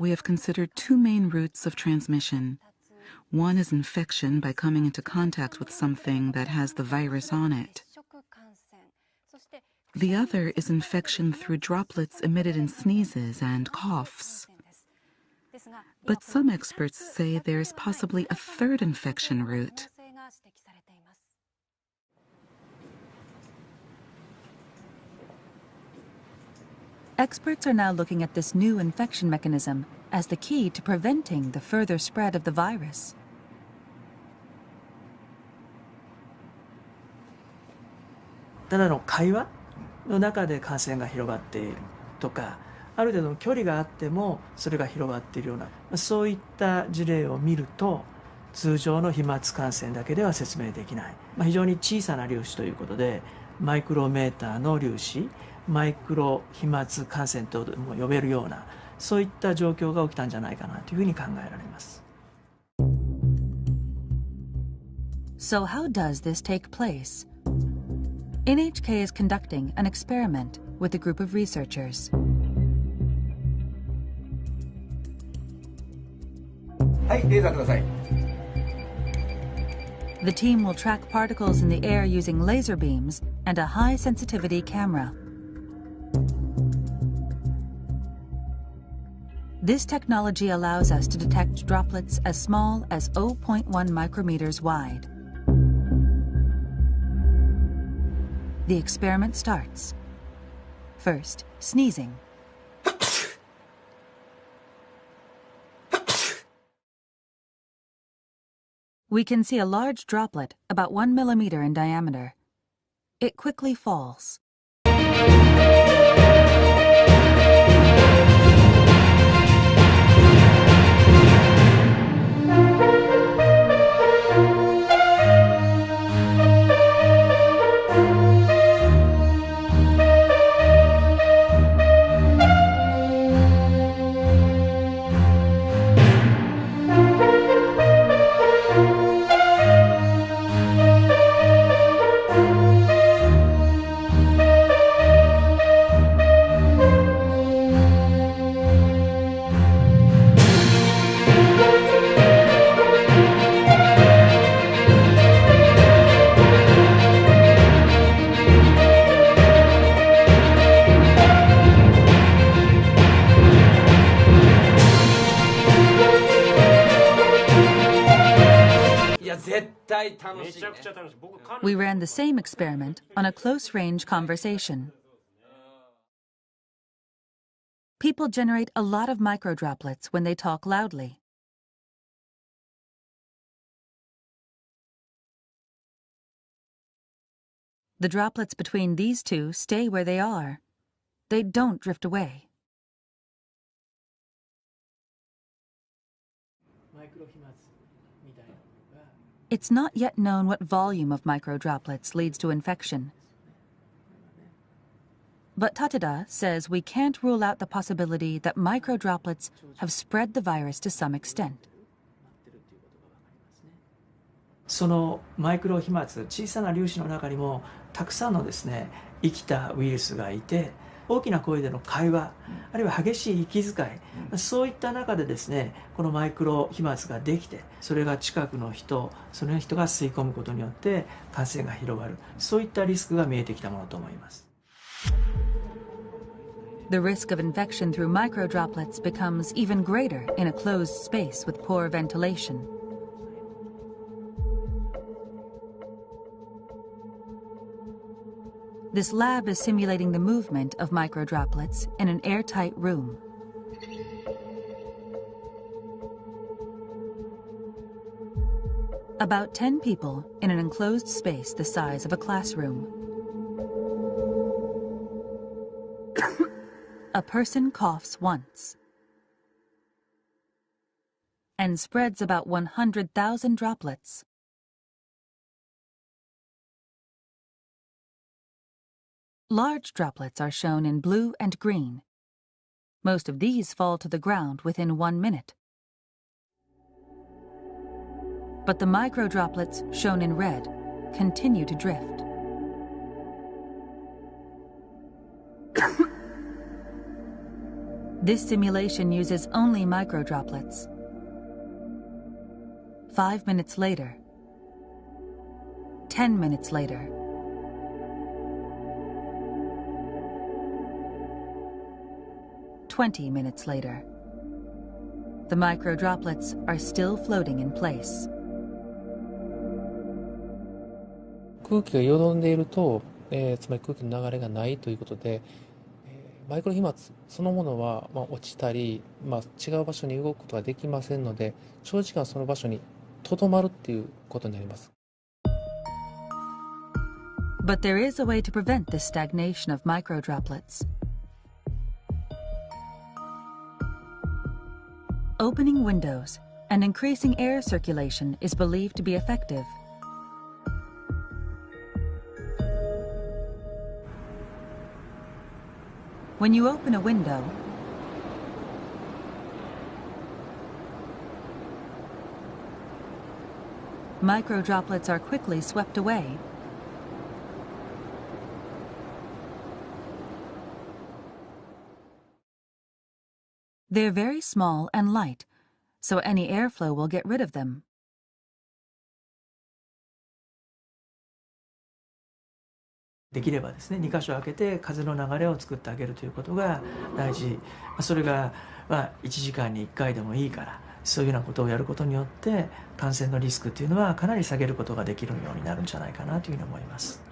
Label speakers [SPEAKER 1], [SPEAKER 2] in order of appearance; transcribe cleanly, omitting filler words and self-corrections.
[SPEAKER 1] We have considered two main routes of transmission. One is infection by coming into contact with something that has the virus on it. The other is infection through droplets emitted in sneezes and coughs. But some experts say there's possibly a third infection route.
[SPEAKER 2] Experts are now looking at this new infection mechanism as the key to preventing the further spread of the virus.
[SPEAKER 3] ただの会話の中で感染が広がっているとか、ある程度の距離があってもそれが広がっているような、そういった事例を見ると、通常の飛沫感染だけでは説明できない。非常に小さな粒子ということで、マイクロメーターの粒子、マイクロ飛沫感染とも呼べるような、そういった状況が起きたんじゃないかなというふうに考えられます。
[SPEAKER 2] So how does this take place? NHK is conducting an experiment with a group of researchers.
[SPEAKER 4] はい、レーザーください。
[SPEAKER 2] The team will track particles in the air using laser beams and a high-sensitivity camera. This technology allows us to detect droplets as small as 0.1 micrometers wide. The experiment starts. First, sneezing. We can see a large droplet about 1 millimeter in diameter. It quickly falls. We ran the same experiment on a close-range conversation. People generate a lot of microdroplets when they talk loudly. The droplets between these two stay where they are. They don't drift away. It's not yet known what volume of microdroplets leads to infection. But Tateda says we can't rule out the possibility that microdroplets have spread the virus to some extent.
[SPEAKER 3] そのマイクロ飛沫、小さな粒子の中にもたくさんのですね、生きたウイルスがいて、大きな声での会話、あるいは激しい息遣い、そういった中でですね、このマイクロ飛沫ができて、それが近くの人、その人が吸い込むことによって感染が広がる、そういったリスクが見えてきたものと思います。
[SPEAKER 2] The risk of infection through microdroplets becomes even greater in a closed space with poor ventilation. This lab is simulating the movement of microdroplets in an airtight room. About 10 people in an enclosed space the size of a classroom. A person coughs once and spreads about 100,000 droplets. Large droplets are shown in blue and green. Most of these fall to the ground within 1 minute. But the microdroplets, shown in red, continue to drift. This simulation uses only microdroplets. 5 minutes later. 10 minutes later. "20 minutes later. The microdroplets are still floating in place.
[SPEAKER 5] 空気がよどんでいると、つまり空気の流れがないということで、マイクロ飛沫そのものは、落ちたり、違う場所に動くことができませんので、長時間その場所にとどまるっていうことになります。
[SPEAKER 2] But there is a way to prevent this stagnation of microdroplets. Opening windows and increasing air circulation is believed to be effective. When you open a window, microdroplets are quickly swept away. They're very small and light, so any airflow will get rid of them.
[SPEAKER 3] できればですね、2箇所開けて風の流れを作ってあげるということが大事。それが1時間に1回でもいいから、そういうようなことをやることによって感染のリスクっていうのはかなり下げることができるようになるんじゃないかなというふうに思います。